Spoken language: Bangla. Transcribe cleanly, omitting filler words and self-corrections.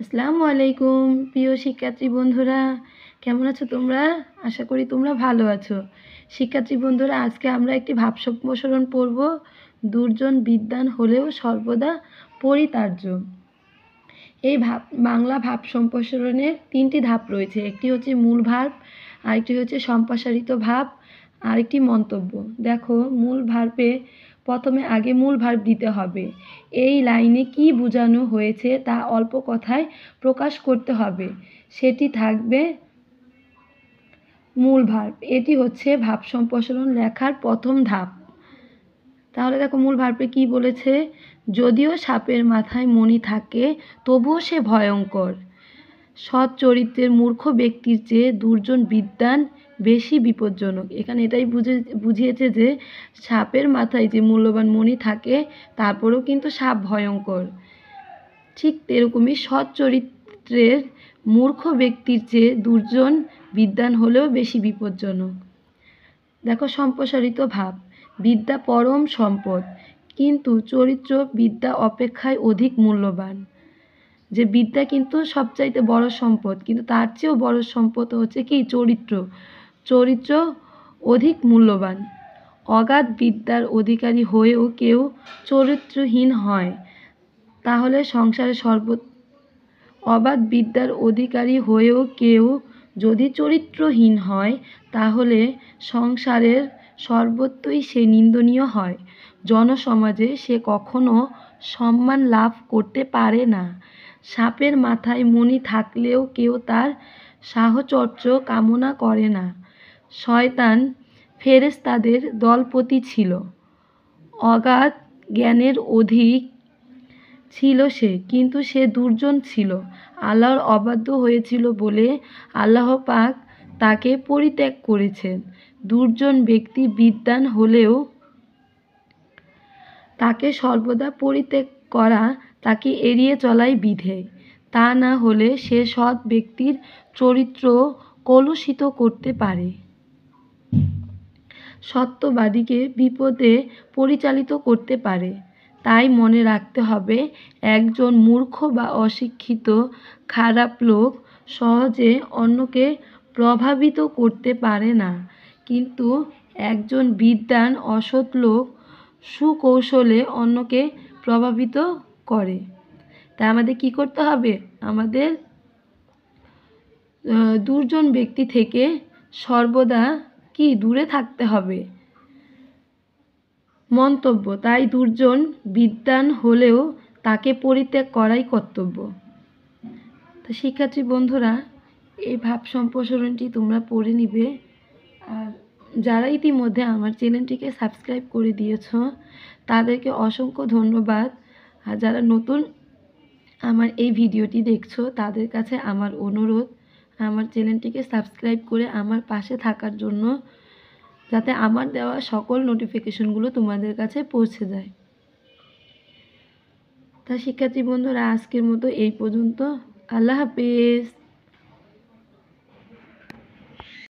আসসালামু আলাইকুম প্রিয় শিক্ষার্থী বন্ধুরা, কেমন আছো তোমরা? আশা করি তোমরা ভালো আছো। শিক্ষার্থী বন্ধুরা, আজকে আমরা একটি ভাব সম্প্রসারণ পড়ব। দুর্জন বিদ্বান হলেও সর্বদা পরিত্যাজ্য। এই বাংলা ভাব সম্প্রসারণের তিনটি ধাপ রয়েছে। একটি হচ্ছে মূল ভার্ব, আরেকটি হচ্ছে সম্প্রসারিত ভাব, আরেকটি মন্তব্য। দেখো, মূল ভার্বে প্রথমে আগে মূল ভার্ব দিতে হবে। এই লাইনে কি বোঝানো হয়েছে তা অল্প কথায় প্রকাশ করতে হবে, সেটি থাকবে মূল ভার্ব। এটি হচ্ছে ভাব সম্প্রসারণ লেখার প্রথম ধাপ। তাহলে দেখো, মূল ভার্বে কি বলেছে? যদিও সাপের মাথায় মণি থাকে তবুও সে ভয়ঙ্কর। সৎ চরিত্রের মূর্খ ব্যক্তির চেয়ে দুর্জন বিদ্বান বেশি বিপজ্জনক। এখানে এটাই বুঝিয়েছে যে সাপের মাথায় যে মূল্যবান মণি থাকে তারপরেও কিন্তু সাপ ভয়ঙ্কর। ঠিক এরকমই সৎ চরিত্রের মূর্খ ব্যক্তির চেয়ে দুর্জন বিদ্বান হলেও বেশি বিপজ্জনক। দেখো, সম্প্রসারিত ভাব। বিদ্যা পরম সম্পদ, কিন্তু চরিত্র বিদ্যা অপেক্ষায় অধিক মূল্যবান। যে বিদ্যা কিন্তু সবচাইতে বড় সম্পদ, কিন্তু তার চেয়েও বড় সম্পদ হচ্ছে কি? চরিত্র। চরিত্র অধিক মূল্যবান। অগাধ বিদ্যার অধিকারী হয়েও কেউ চরিত্রহীন হয়, তাহলে সংসারে অবাধ বিদ্যার অধিকারী হয়েও কেউ যদি চরিত্রহীন হয়, তাহলে সংসারের সর্বত্রই সে নিন্দনীয় হয়। জনসমাজে সে কখনো সম্মান লাভ করতে পারে না। সাপের মাথায় মণি থাকলেও কেউ তার সাহচর্য কামনা করে না। শয়তান ফেরেশতাদের দলপতি ছিল। অগাধ জ্ঞানের অধিক ছিল সে, কিন্তু সে দুর্জন ছিল। আল্লাহর অবাধ্য হয়েছিল বলে আল্লাহ পাক তাকে পরিত্যাগ করেছেন। দুর্জন ব্যক্তি বিদ্বান হলেও তাকে সর্বদা পরিত্যাগ করা, তাকে এড়িয়ে চলাই বিধে। তা না হলে সে সৎ ব্যক্তির চরিত্র কলুষিত করতে পারে, সত্যবাদীকে বিপদে পরিচালিত করতে পারে। তাই মনে রাখতে হবে, একজন মূর্খ বা অশিক্ষিত খারাপ লোক সহজে অন্যকে প্রভাবিত করতে পারে না, কিন্তু একজন বিদ্বান অসৎ লোক সুকৌশলে অন্যকে প্রভাবিত করে। তাই আমাদের কি করতে হবে? আমাদের দুর্জন ব্যক্তি থেকে সর্বদা কি দূরে থাকতে হবে। মন্তব্য: তাই দুর্জন বিদ্বান হলেও তাকে পরিত্যাগ করাই কর্তব্য। তো শিক্ষার্থী বন্ধুরা, এই ভাব সম্প্রসারণটি তোমরা পড়ে নিবে। আর যারা ইতিমধ্যে আমার চ্যানেলটিকে সাবস্ক্রাইব করে দিয়েছ তাদেরকে অসংখ্য ধন্যবাদ। আর যারা নতুন আমার এই ভিডিওটি দেখছো তাদের কাছে আমার অনুরোধ, আমার চ্যানেলটিকে সাবস্ক্রাইব করে আমার পাশে থাকার জন্য, যাতে আমার দেওয়া সকল নোটিফিকেশনগুলো তোমাদের কাছে পৌঁছে যায়। তা শিক্ষার্থী বন্ধুরা, আজকের মতো এই পর্যন্ত। আল্লাহ হাফেজ।